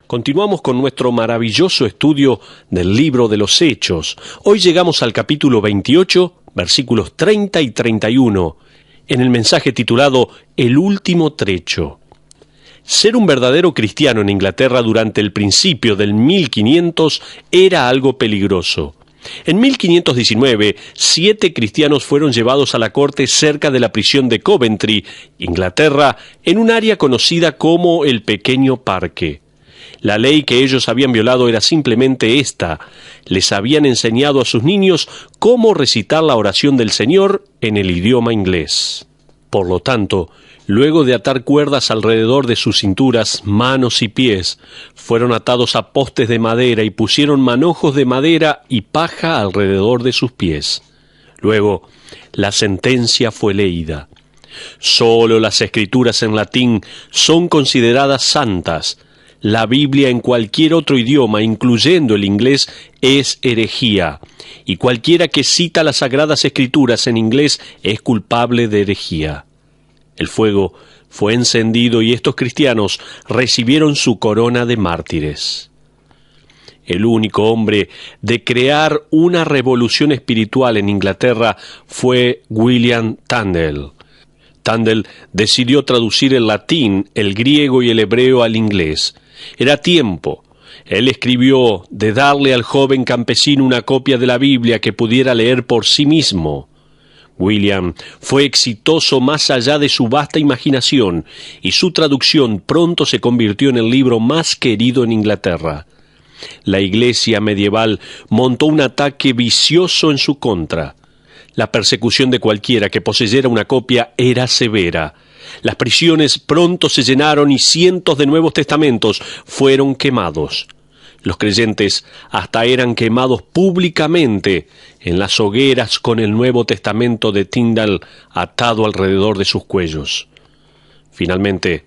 Continuamos con nuestro maravilloso estudio del libro de los Hechos. Hoy llegamos al capítulo 28, versículos 30 y 31, en el mensaje titulado El último trecho. Ser un verdadero cristiano en Inglaterra durante el principio del 1500 era algo peligroso. En 1519, 7 cristianos fueron llevados a la corte cerca de la prisión de Coventry, Inglaterra, en un área conocida como el Pequeño Parque. La ley que ellos habían violado era simplemente esta: les habían enseñado a sus niños cómo recitar la oración del Señor en el idioma inglés. Por lo tanto, luego de atar cuerdas alrededor de sus cinturas, manos y pies, fueron atados a postes de madera y pusieron manojos de madera y paja alrededor de sus pies. Luego, la sentencia fue leída. Solo las escrituras en latín son consideradas santas. La Biblia en cualquier otro idioma, incluyendo el inglés, es herejía, y cualquiera que cita las Sagradas Escrituras en inglés es culpable de herejía. El fuego fue encendido y estos cristianos recibieron su corona de mártires. El único hombre de crear una revolución espiritual en Inglaterra fue William Tyndale. Tyndale decidió traducir el latín, el griego y el hebreo al inglés. Era tiempo. Él escribió de darle al joven campesino una copia de la Biblia que pudiera leer por sí mismo. William fue exitoso más allá de su vasta imaginación, y su traducción pronto se convirtió en el libro más querido en Inglaterra. La iglesia medieval montó un ataque vicioso en su contra. La persecución de cualquiera que poseyera una copia era severa. Las prisiones pronto se llenaron y cientos de Nuevos Testamentos fueron quemados. Los creyentes hasta eran quemados públicamente en las hogueras con el Nuevo Testamento de Tyndale atado alrededor de sus cuellos. Finalmente,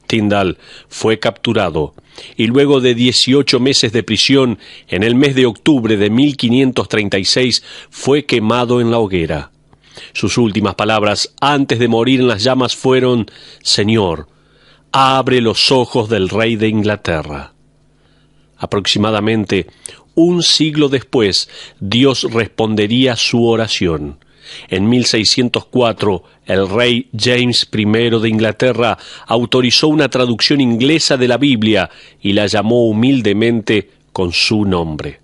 Tyndale fue capturado y luego de 18 meses de prisión, en el mes de octubre de 1536, fue quemado en la hoguera. Sus últimas palabras antes de morir en las llamas fueron: «Señor, abre los ojos del rey de Inglaterra». Aproximadamente un siglo después, Dios respondería su oración. En 1604, el rey James I de Inglaterra autorizó una traducción inglesa de la Biblia y la llamó humildemente con su nombre.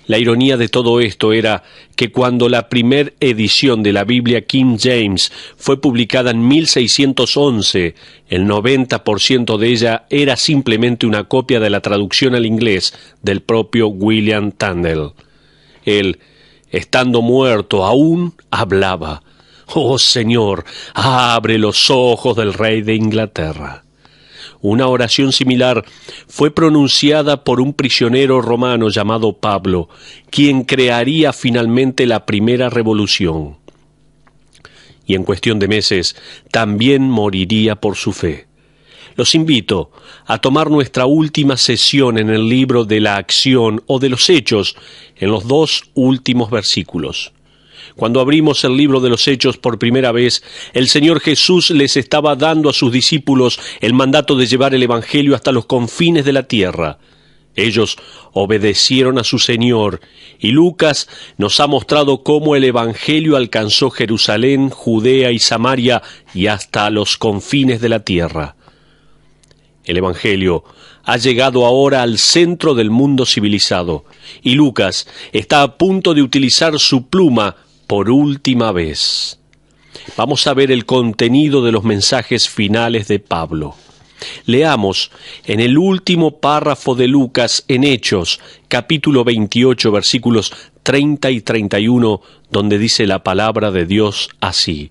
La ironía de todo esto era que cuando la primera edición de la Biblia King James fue publicada en 1611, el 90% de ella era simplemente una copia de la traducción al inglés del propio William Tyndale. Él, estando muerto, aún hablaba: «Oh Señor, abre los ojos del rey de Inglaterra». Una oración similar fue pronunciada por un prisionero romano llamado Pablo, quien crearía finalmente la primera revolución. Y en cuestión de meses también moriría por su fe. Los invito a tomar nuestra última sesión en el libro de la acción o de los Hechos, en los 2 últimos versículos. Cuando abrimos el libro de los Hechos por primera vez, el Señor Jesús les estaba dando a sus discípulos el mandato de llevar el Evangelio hasta los confines de la tierra. Ellos obedecieron a su Señor, y Lucas nos ha mostrado cómo el Evangelio alcanzó Jerusalén, Judea y Samaria y hasta los confines de la tierra. El Evangelio ha llegado ahora al centro del mundo civilizado, y Lucas está a punto de utilizar su pluma por última vez. Vamos a ver el contenido de los mensajes finales de Pablo. Leamos en el último párrafo de Lucas en Hechos, capítulo 28, versículos 30 y 31, donde dice la palabra de Dios así: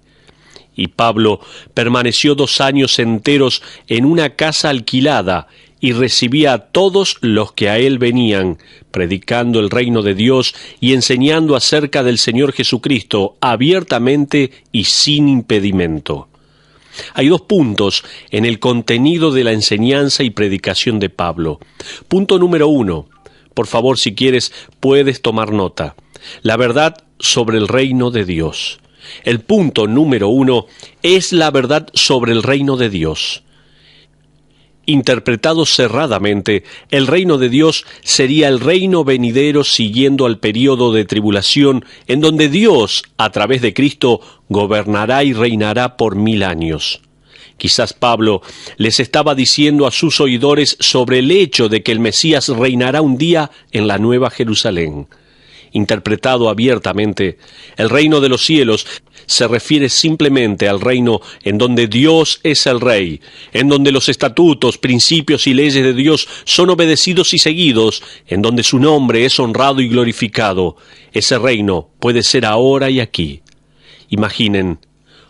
«Y Pablo permaneció 2 años enteros en una casa alquilada, y recibía a todos los que a él venían, predicando el reino de Dios y enseñando acerca del Señor Jesucristo abiertamente y sin impedimento». Hay 2 puntos en el contenido de la enseñanza y predicación de Pablo. Punto número 1. Por favor, si quieres, puedes tomar nota. La verdad sobre el reino de Dios. El punto número 1 es la verdad sobre el reino de Dios. Interpretado cerradamente, el reino de Dios sería el reino venidero siguiendo al período de tribulación, en donde Dios, a través de Cristo, gobernará y reinará por 1000 años. Quizás Pablo les estaba diciendo a sus oidores sobre el hecho de que el Mesías reinará un día en la Nueva Jerusalén. Interpretado abiertamente, el reino de los cielos se refiere simplemente al reino en donde Dios es el Rey, en donde los estatutos, principios y leyes de Dios son obedecidos y seguidos, en donde su nombre es honrado y glorificado. Ese reino puede ser ahora y aquí. Imaginen,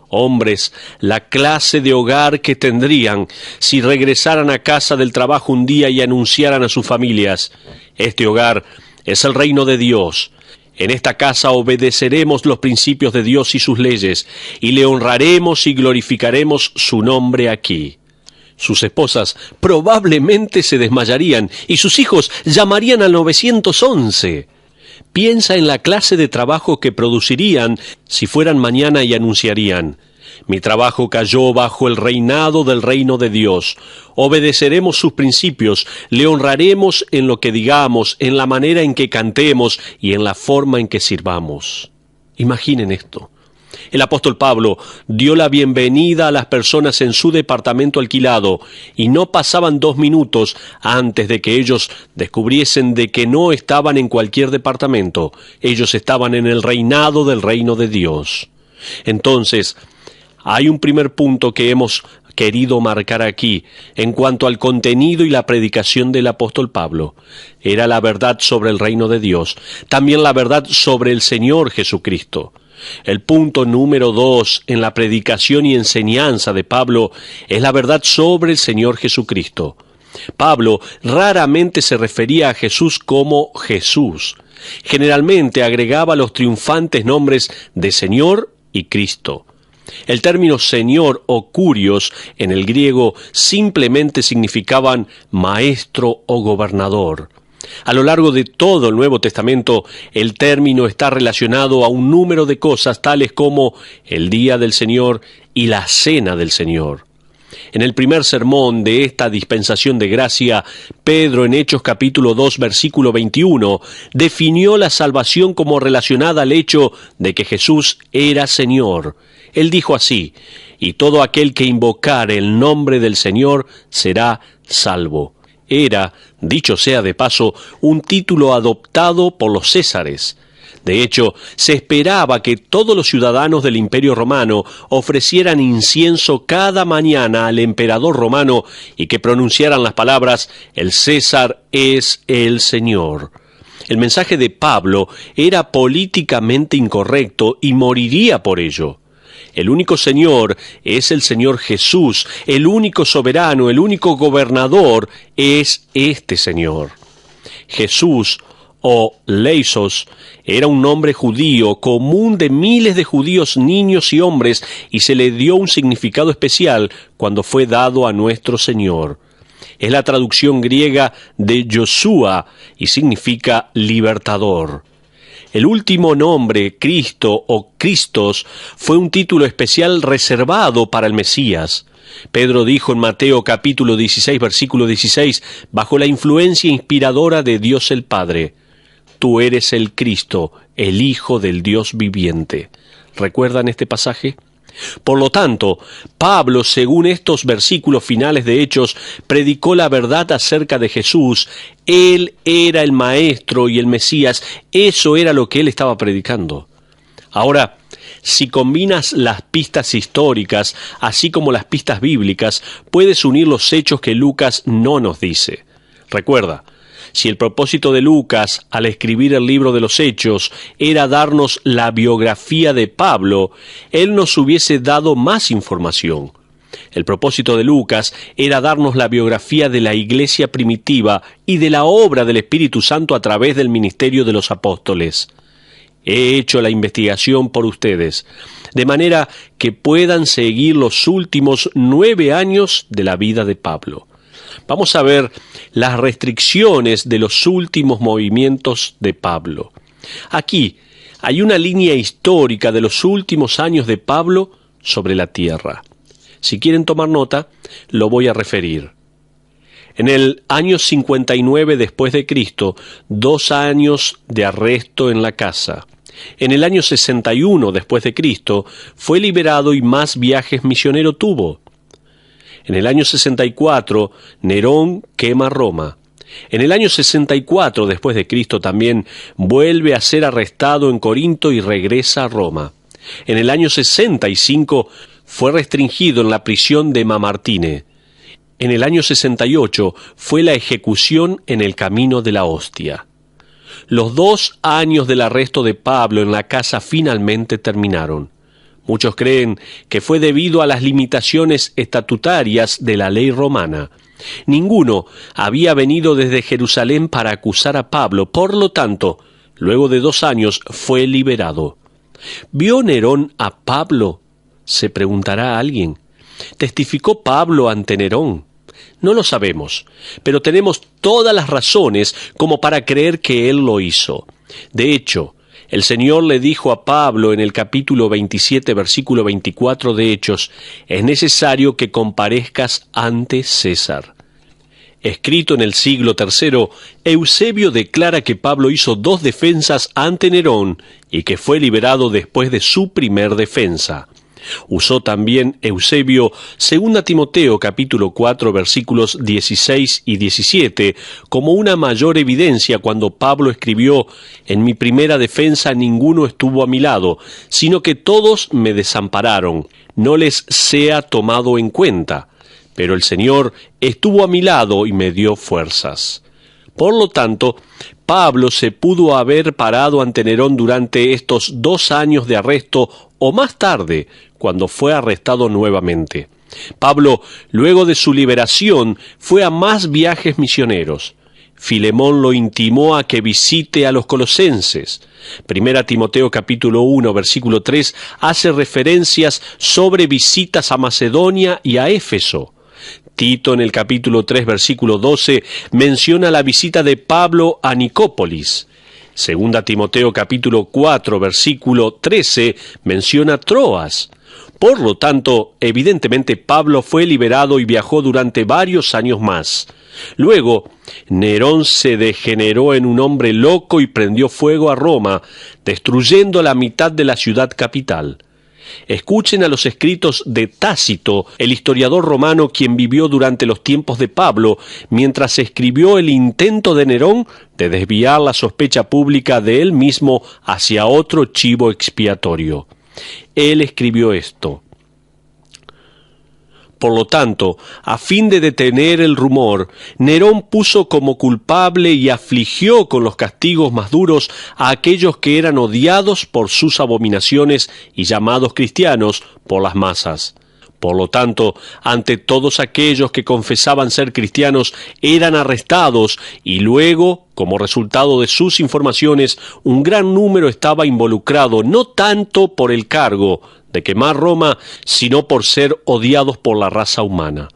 hombres, la clase de hogar que tendrían si regresaran a casa del trabajo un día y anunciaran a sus familias: este hogar es el reino de Dios. En esta casa obedeceremos los principios de Dios y sus leyes, y le honraremos y glorificaremos su nombre aquí. Sus esposas probablemente se desmayarían, y sus hijos llamarían al 911. Piensa en la clase de trabajo que producirían si fueran mañana y anunciarían: mi trabajo cayó bajo el reinado del reino de Dios. Obedeceremos sus principios, le honraremos en lo que digamos, en la manera en que cantemos y en la forma en que sirvamos. Imaginen esto. El apóstol Pablo dio la bienvenida a las personas en su departamento alquilado, y no pasaban 2 minutos antes de que ellos descubriesen de que no estaban en cualquier departamento. Ellos estaban en el reinado del reino de Dios. Entonces, hay un primer punto que hemos querido marcar aquí en cuanto al contenido y la predicación del apóstol Pablo. Era la verdad sobre el reino de Dios, también la verdad sobre el Señor Jesucristo. El punto número 2 en la predicación y enseñanza de Pablo es la verdad sobre el Señor Jesucristo. Pablo raramente se refería a Jesús como Jesús. Generalmente agregaba los triunfantes nombres de Señor y Cristo. El término Señor o Kurios en el griego simplemente significaban maestro o gobernador. A lo largo de todo el Nuevo Testamento, el término está relacionado a un número de cosas tales como el día del Señor y la cena del Señor. En el primer sermón de esta dispensación de gracia, Pedro, en Hechos capítulo 2, versículo 21, definió la salvación como relacionada al hecho de que Jesús era Señor. Él dijo así: y todo aquel que invocare el nombre del Señor será salvo. Era, dicho sea de paso, un título adoptado por los césares. De hecho, se esperaba que todos los ciudadanos del Imperio Romano ofrecieran incienso cada mañana al emperador romano y que pronunciaran las palabras: el César es el Señor. El mensaje de Pablo era políticamente incorrecto y moriría por ello. El único Señor es el Señor Jesús, el único soberano, el único gobernador es este Señor. Jesús, o Leisos, era un nombre judío común de miles de judíos, niños y hombres, y se le dio un significado especial cuando fue dado a nuestro Señor. Es la traducción griega de Yoshua y significa libertador. El último nombre, Cristo o Cristos, fue un título especial reservado para el Mesías. Pedro dijo en Mateo capítulo 16, versículo 16, bajo la influencia inspiradora de Dios el Padre: tú eres el Cristo, el Hijo del Dios viviente. ¿Recuerdan este pasaje? Por lo tanto, Pablo, según estos versículos finales de Hechos, predicó la verdad acerca de Jesús. Él era el Maestro y el Mesías. Eso era lo que él estaba predicando. Ahora, si combinas las pistas históricas, así como las pistas bíblicas, puedes unir los hechos que Lucas no nos dice. Recuerda, si el propósito de Lucas al escribir el libro de los Hechos era darnos la biografía de Pablo, él nos hubiese dado más información. El propósito de Lucas era darnos la biografía de la iglesia primitiva y de la obra del Espíritu Santo a través del ministerio de los apóstoles. He hecho la investigación por ustedes, de manera que puedan seguir los últimos 9 años de la vida de Pablo. Vamos a ver las restricciones de los últimos movimientos de Pablo. Aquí hay una línea histórica de los últimos años de Pablo sobre la tierra. Si quieren tomar nota, lo voy a referir. En el año 59 después de Cristo, 2 años de arresto en la casa. En el año 61 después de Cristo, fue liberado y más viajes misioneros tuvo. En el año 64, Nerón quema Roma. En el año 64 después de Cristo también vuelve a ser arrestado en Corinto y regresa a Roma. En el año 65 fue restringido en la prisión de Mamertine. En el año 68 fue la ejecución en el Camino de la Hostia. Los 2 años del arresto de Pablo en la casa finalmente terminaron. Muchos creen que fue debido a las limitaciones estatutarias de la ley romana. Ninguno había venido desde Jerusalén para acusar a Pablo, por lo tanto, luego de 2 años fue liberado. ¿Vio Nerón a Pablo?, se preguntará alguien. ¿Testificó Pablo ante Nerón? No lo sabemos, pero tenemos todas las razones como para creer que él lo hizo. De hecho, el Señor le dijo a Pablo en el capítulo 27, versículo 24 de Hechos, «Es necesario que comparezcas ante César». Escrito en el siglo III, Eusebio declara que Pablo hizo 2 defensas ante Nerón y que fue liberado después de su primer defensa. Usó también Eusebio 2 Timoteo capítulo 4 versículos 16 y 17 como una mayor evidencia cuando Pablo escribió: «En mi primera defensa ninguno estuvo a mi lado, sino que todos me desampararon, no les sea tomado en cuenta, pero el Señor estuvo a mi lado y me dio fuerzas». Por lo tanto, Pablo se pudo haber parado ante Nerón durante estos 2 años de arresto o más tarde, cuando fue arrestado nuevamente. Pablo, luego de su liberación, fue a más viajes misioneros. Filemón lo intimó a que visite a los colosenses. 1 Timoteo capítulo 1, versículo 3, hace referencias sobre visitas a Macedonia y a Éfeso. Tito en el capítulo 3, versículo 12, menciona la visita de Pablo a Nicópolis. 2 Timoteo capítulo 4, versículo 13, menciona Troas. Por lo tanto, evidentemente Pablo fue liberado y viajó durante varios años más. Luego, Nerón se degeneró en un hombre loco y prendió fuego a Roma, destruyendo la mitad de la ciudad capital. Escuchen a los escritos de Tácito, el historiador romano quien vivió durante los tiempos de Pablo, mientras escribió el intento de Nerón de desviar la sospecha pública de él mismo hacia otro chivo expiatorio. Él escribió esto: «Por lo tanto, a fin de detener el rumor, Nerón puso como culpable y afligió con los castigos más duros a aquellos que eran odiados por sus abominaciones y llamados cristianos por las masas. Por lo tanto, ante todos aquellos que confesaban ser cristianos eran arrestados y luego, como resultado de sus informaciones, un gran número estaba involucrado no tanto por el cargo de quemar Roma, sino por ser odiados por la raza humana.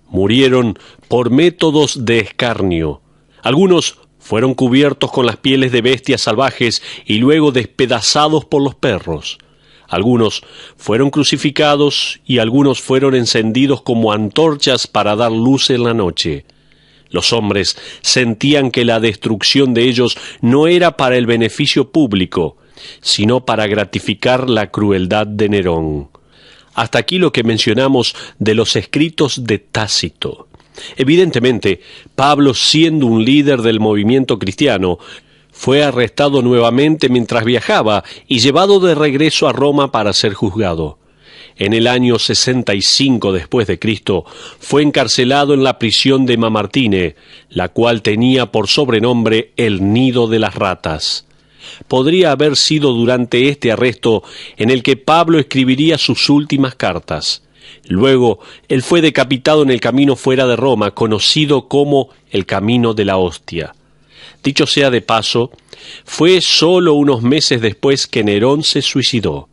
Murieron por métodos de escarnio. Algunos fueron cubiertos con las pieles de bestias salvajes y luego despedazados por los perros. Algunos fueron crucificados y algunos fueron encendidos como antorchas para dar luz en la noche. Los hombres sentían que la destrucción de ellos no era para el beneficio público, sino para gratificar la crueldad de Nerón». Hasta aquí lo que mencionamos de los escritos de Tácito. Evidentemente, Pablo, siendo un líder del movimiento cristiano, fue arrestado nuevamente mientras viajaba y llevado de regreso a Roma para ser juzgado. En el año 65 después de Cristo, fue encarcelado en la prisión de Mamertine, la cual tenía por sobrenombre el Nido de las Ratas. Podría haber sido durante este arresto en el que Pablo escribiría sus últimas cartas. Luego, él fue decapitado en el camino fuera de Roma, conocido como el Camino de la Hostia. Dicho sea de paso, fue solo unos meses después que Nerón se suicidó.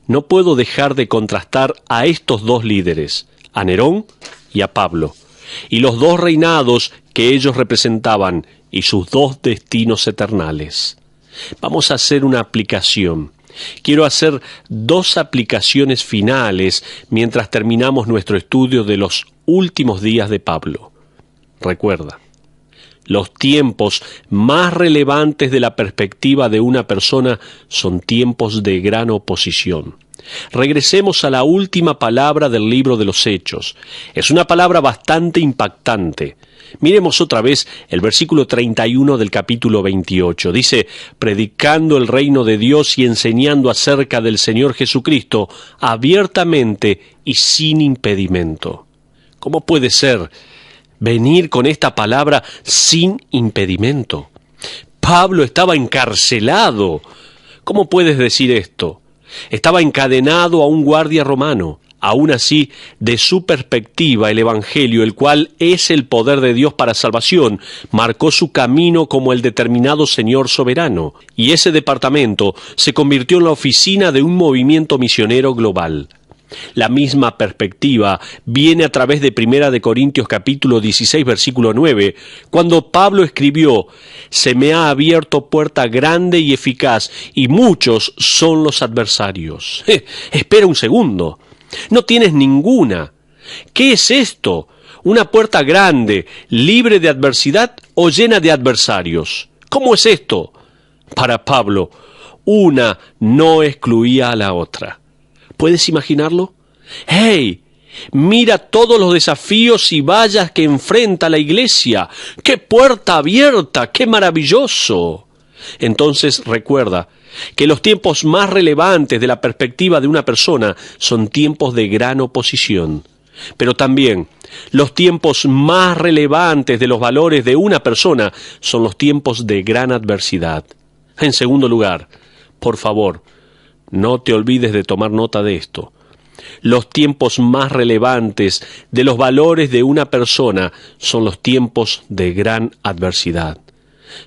No puedo dejar de contrastar a estos 2 líderes, a Nerón y a Pablo, y los 2 reinados que ellos representaban y sus 2 destinos eternales. Vamos a hacer una aplicación. Quiero hacer 2 aplicaciones finales mientras terminamos nuestro estudio de los últimos días de Pablo. Recuerda, los tiempos más relevantes de la perspectiva de una persona son tiempos de gran oposición. Regresemos a la última palabra del libro de los Hechos. Es una palabra bastante impactante. Miremos otra vez el versículo 31 del capítulo 28. Dice, predicando el reino de Dios y enseñando acerca del Señor Jesucristo abiertamente y sin impedimento. ¿Cómo puede ser venir con esta palabra sin impedimento? Pablo estaba encarcelado. ¿Cómo puedes decir esto? Estaba encadenado a un guardia romano. Aún así, de su perspectiva, el Evangelio, el cual es el poder de Dios para salvación, marcó su camino como el determinado Señor soberano, y ese departamento se convirtió en la oficina de un movimiento misionero global. La misma perspectiva viene a través de 1 Corintios capítulo 16, versículo 9, cuando Pablo escribió, «Se me ha abierto puerta grande y eficaz, y muchos son los adversarios». Espera un segundo. No tienes ninguna. ¿Qué es esto? ¿Una puerta grande, libre de adversidad o llena de adversarios? ¿Cómo es esto? Para Pablo, una no excluía a la otra. ¿Puedes imaginarlo? ¡Hey! Mira todos los desafíos y vallas que enfrenta la iglesia. ¡Qué puerta abierta! ¡Qué maravilloso! Entonces recuerda que los tiempos más relevantes de la perspectiva de una persona son tiempos de gran oposición. Pero también los tiempos más relevantes de los valores de una persona son los tiempos de gran adversidad. En segundo lugar, por favor, no te olvides de tomar nota de esto. Los tiempos más relevantes de los valores de una persona son los tiempos de gran adversidad.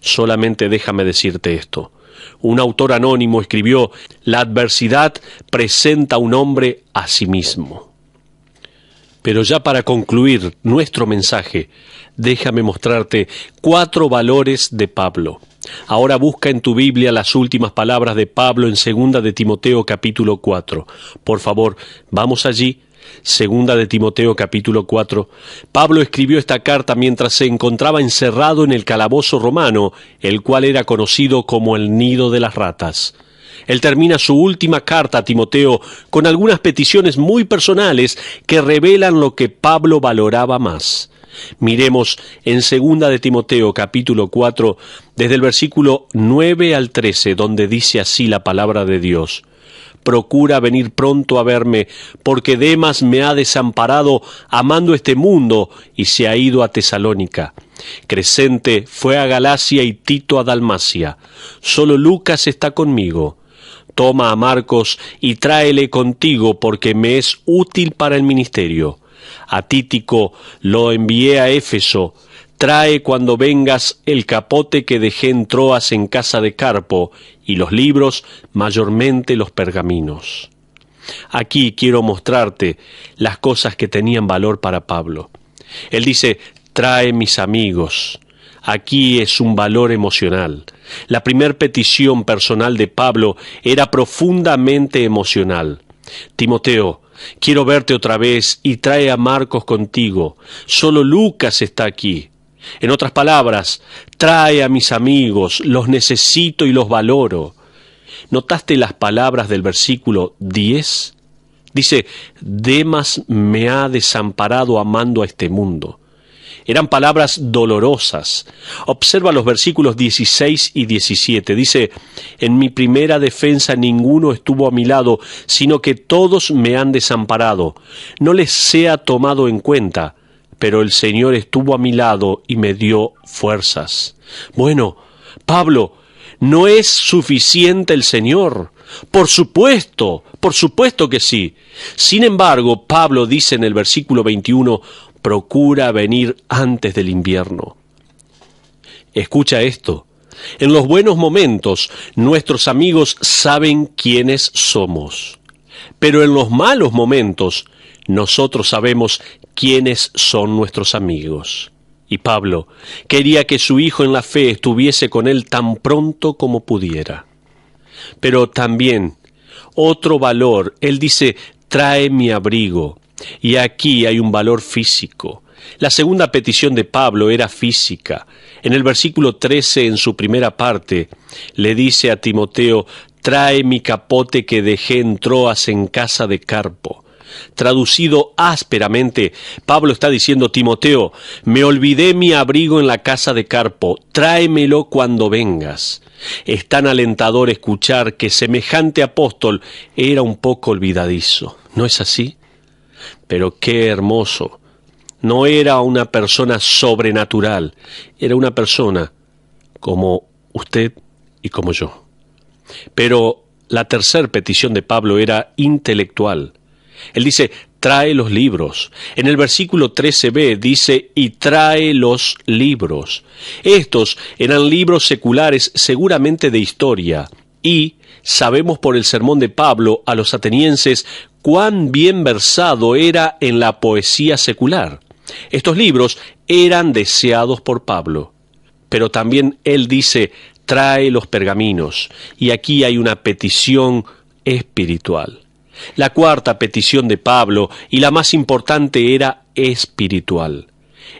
Solamente déjame decirte esto. Un autor anónimo escribió, «La adversidad presenta a un hombre a sí mismo». Pero ya para concluir nuestro mensaje, déjame mostrarte 4 valores de Pablo. Ahora busca en tu Biblia las últimas palabras de Pablo en 2 de Timoteo capítulo 4. Por favor, vamos allí. 2 de Timoteo capítulo 4. Pablo escribió esta carta mientras se encontraba encerrado en el calabozo romano, el cual era conocido como el nido de las ratas. Él termina su última carta a Timoteo con algunas peticiones muy personales que revelan lo que Pablo valoraba más. Miremos en 2 de Timoteo capítulo 4, desde el versículo 9 al 13, donde dice así la palabra de Dios. Procura venir pronto a verme, porque Demas me ha desamparado amando este mundo y se ha ido a Tesalónica. Crescente fue a Galacia y Tito a Dalmacia. Solo Lucas está conmigo. Toma a Marcos y tráele contigo, porque me es útil para el ministerio. A Tíquico lo envié a Éfeso. Trae cuando vengas el capote que dejé en Troas en casa de Carpo, y los libros, mayormente los pergaminos. Aquí quiero mostrarte las cosas que tenían valor para Pablo. Él dice, trae mis amigos. Aquí es un valor emocional. La primer petición personal de Pablo era profundamente emocional. Timoteo, quiero verte otra vez y trae a Marcos contigo. Solo Lucas está aquí. En otras palabras, trae a mis amigos, los necesito y los valoro. ¿Notaste las palabras del versículo 10? Dice, Demas me ha desamparado amando a este mundo. Eran palabras dolorosas. Observa los versículos 16 y 17. Dice, en mi primera defensa ninguno estuvo a mi lado, sino que todos me han desamparado. No les sea tomado en cuenta, pero el Señor estuvo a mi lado y me dio fuerzas. Bueno, Pablo, ¿no es suficiente el Señor? Por supuesto que sí. Sin embargo, Pablo dice en el versículo 21, procura venir antes del invierno. Escucha esto. En los buenos momentos, nuestros amigos saben quiénes somos. Pero en los malos momentos, nosotros sabemos quiénes son nuestros amigos. Y Pablo quería que su hijo en la fe estuviese con él tan pronto como pudiera. Pero también, otro valor, él dice, trae mi abrigo. Y aquí hay un valor físico. La segunda petición de Pablo era física. En el versículo 13, en su primera parte, le dice a Timoteo: «Trae mi capote que dejé en Troas en casa de Carpo». Traducido ásperamente, Pablo está diciendo: Timoteo, me olvidé mi abrigo en la casa de Carpo, tráemelo cuando vengas. Es tan alentador escuchar que semejante apóstol era un poco olvidadizo, ¿no es así? Pero qué hermoso. No era una persona sobrenatural, era una persona como usted y como yo. Pero la tercera petición de Pablo era intelectual. Él dice: trae los libros. En el versículo 13b dice: y trae los libros. Estos eran libros seculares, seguramente de historia, y sabemos por el sermón de Pablo a los atenienses cuán bien versado era en la poesía secular. Estos libros eran deseados por Pablo, pero también él dice: trae los pergaminos, y aquí hay una petición espiritual. La cuarta petición de Pablo, y la más importante, era espiritual.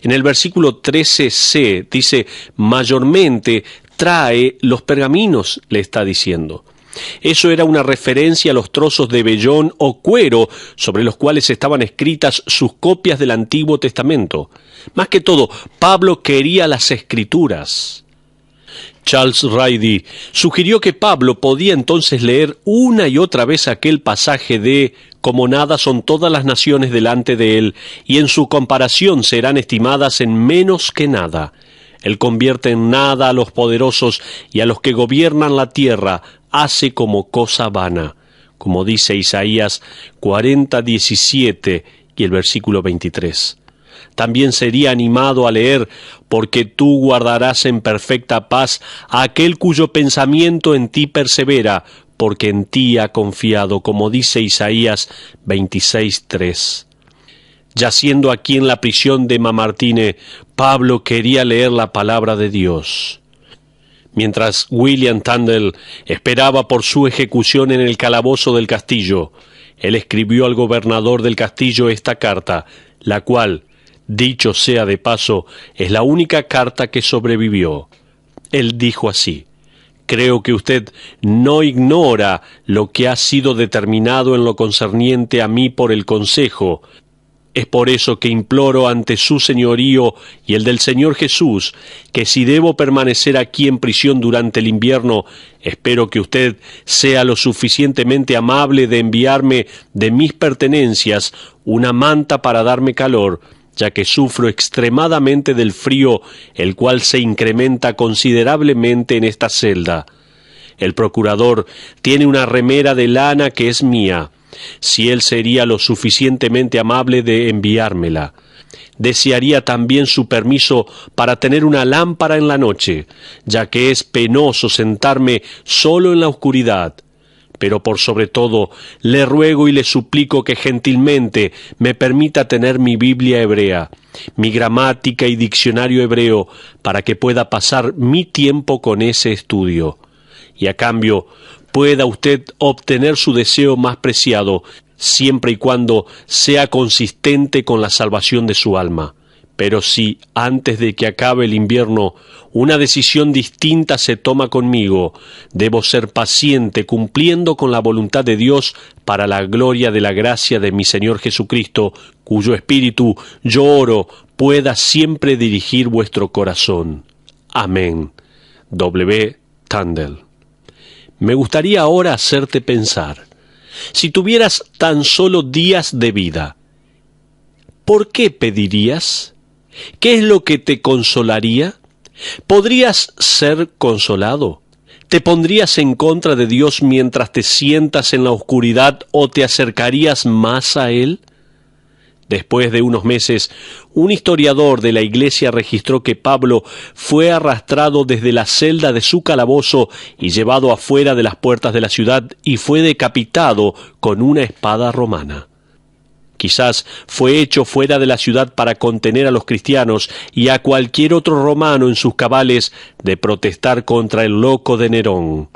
En el versículo 13c dice: mayormente trae los pergaminos, le está diciendo. Eso era una referencia a los trozos de vellón o cuero sobre los cuales estaban escritas sus copias del Antiguo Testamento. Más que todo, Pablo quería las Escrituras. Charles Ridley sugirió que Pablo podía entonces leer una y otra vez aquel pasaje de «como nada son todas las naciones delante de él, y en su comparación serán estimadas en menos que nada. Él convierte en nada a los poderosos, y a los que gobiernan la tierra hace como cosa vana», como dice Isaías 40:17 y el versículo 23. También sería animado a leer: «porque tú guardarás en perfecta paz a aquel cuyo pensamiento en ti persevera, porque en ti ha confiado», como dice Isaías 26:3. Yaciendo aquí en la prisión de Mamertine, Pablo quería leer la palabra de Dios. Mientras William Tyndale esperaba por su ejecución en el calabozo del castillo, él escribió al gobernador del castillo esta carta, la cual, dicho sea de paso, es la única carta que sobrevivió. Él dijo así: «Creo que usted no ignora lo que ha sido determinado en lo concerniente a mí por el Consejo. Es por eso que imploro ante su señorío y el del Señor Jesús, que si debo permanecer aquí en prisión durante el invierno, espero que usted sea lo suficientemente amable de enviarme de mis pertenencias una manta para darme calor, ya que sufro extremadamente del frío, el cual se incrementa considerablemente en esta celda. El procurador tiene una remera de lana que es mía. Si él sería lo suficientemente amable de enviármela. Desearía también su permiso para tener una lámpara en la noche, ya que es penoso sentarme solo en la oscuridad. Pero por sobre todo, le ruego y le suplico que gentilmente me permita tener mi Biblia hebrea, mi gramática y diccionario hebreo, para que pueda pasar mi tiempo con ese estudio. Y a cambio, pueda usted obtener su deseo más preciado, siempre y cuando sea consistente con la salvación de su alma. Pero si, antes de que acabe el invierno, una decisión distinta se toma conmigo, debo ser paciente cumpliendo con la voluntad de Dios para la gloria de la gracia de mi Señor Jesucristo, cuyo espíritu, yo oro, pueda siempre dirigir vuestro corazón. Amén. W. Tyndale. Me gustaría ahora hacerte pensar. Si tuvieras tan solo días de vida, ¿por qué pedirías? ¿Qué es lo que te consolaría? ¿Podrías ser consolado? ¿Te pondrías en contra de Dios mientras te sientas en la oscuridad o te acercarías más a Él? Después de unos meses, un historiador de la iglesia registró que Pablo fue arrastrado desde la celda de su calabozo y llevado afuera de las puertas de la ciudad y fue decapitado con una espada romana. Quizás fue hecho fuera de la ciudad para contener a los cristianos y a cualquier otro romano en sus cabales de protestar contra el loco de Nerón.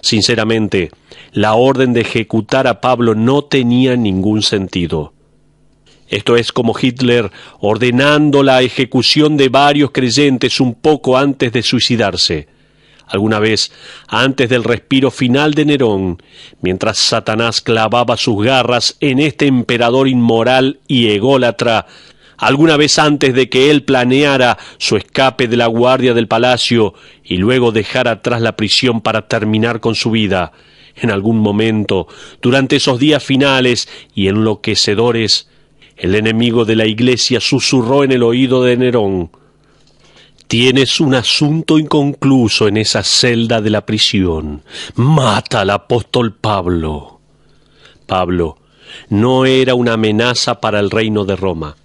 Sinceramente, la orden de ejecutar a Pablo no tenía ningún sentido. Esto es como Hitler ordenando la ejecución de varios creyentes un poco antes de suicidarse. Alguna vez, antes del respiro final de Nerón, mientras Satanás clavaba sus garras en este emperador inmoral y ególatra, alguna vez antes de que él planeara su escape de la guardia del palacio y luego dejar atrás la prisión para terminar con su vida, en algún momento, durante esos días finales y enloquecedores, el enemigo de la Iglesia susurró en el oído de Nerón: «Tienes un asunto inconcluso en esa celda de la prisión. Mata al apóstol Pablo». Pablo no era una amenaza para el reino de Roma.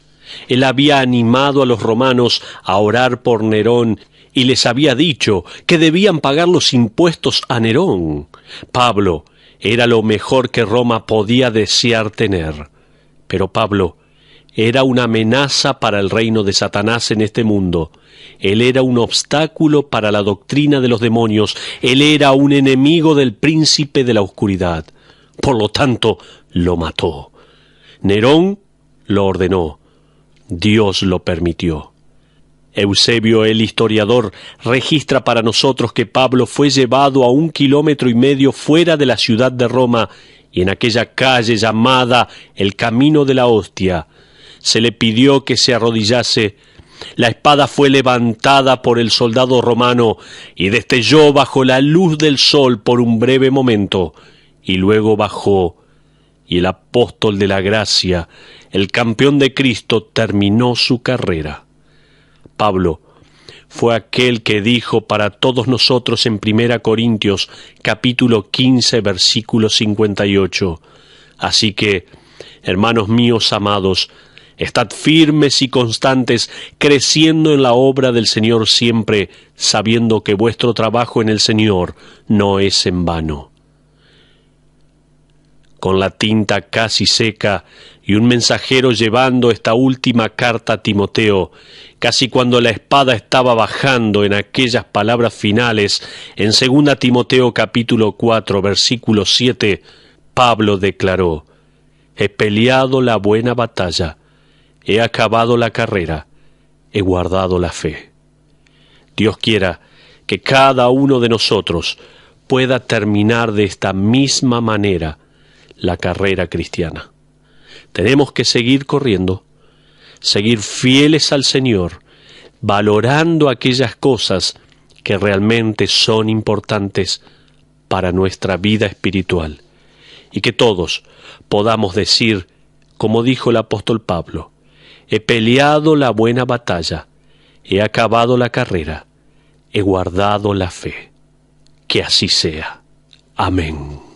Él había animado a los romanos a orar por Nerón y les había dicho que debían pagar los impuestos a Nerón. Pablo era lo mejor que Roma podía desear tener. Pero Pablo era una amenaza para el reino de Satanás en este mundo. Él era un obstáculo para la doctrina de los demonios. Él era un enemigo del príncipe de la oscuridad. Por lo tanto, lo mató. Nerón lo ordenó. Dios lo permitió. Eusebio, el historiador, registra para nosotros que Pablo fue llevado a 1,5 kilómetros fuera de la ciudad de Roma, y en aquella calle llamada el Camino de la Hostia se le pidió que se arrodillase. La espada fue levantada por el soldado romano y destelló bajo la luz del sol por un breve momento, y luego bajó, y el apóstol de la gracia, el campeón de Cristo, terminó su carrera. Pablo fue aquel que dijo para todos nosotros en 1 Corintios capítulo 15, versículo 58, «Así que, hermanos míos amados, estad firmes y constantes, creciendo en la obra del Señor siempre, sabiendo que vuestro trabajo en el Señor no es en vano». Con la tinta casi seca y un mensajero llevando esta última carta a Timoteo, casi cuando la espada estaba bajando en aquellas palabras finales, en 2 Timoteo capítulo 4, versículo 7, Pablo declaró: «He peleado la buena batalla, he acabado la carrera, he guardado la fe». Dios quiera que cada uno de nosotros pueda terminar de esta misma manera la carrera cristiana. Tenemos que seguir corriendo, seguir fieles al Señor, valorando aquellas cosas que realmente son importantes para nuestra vida espiritual, y que todos podamos decir, como dijo el apóstol Pablo: «He peleado la buena batalla, he acabado la carrera, he guardado la fe». Que así sea. Amén.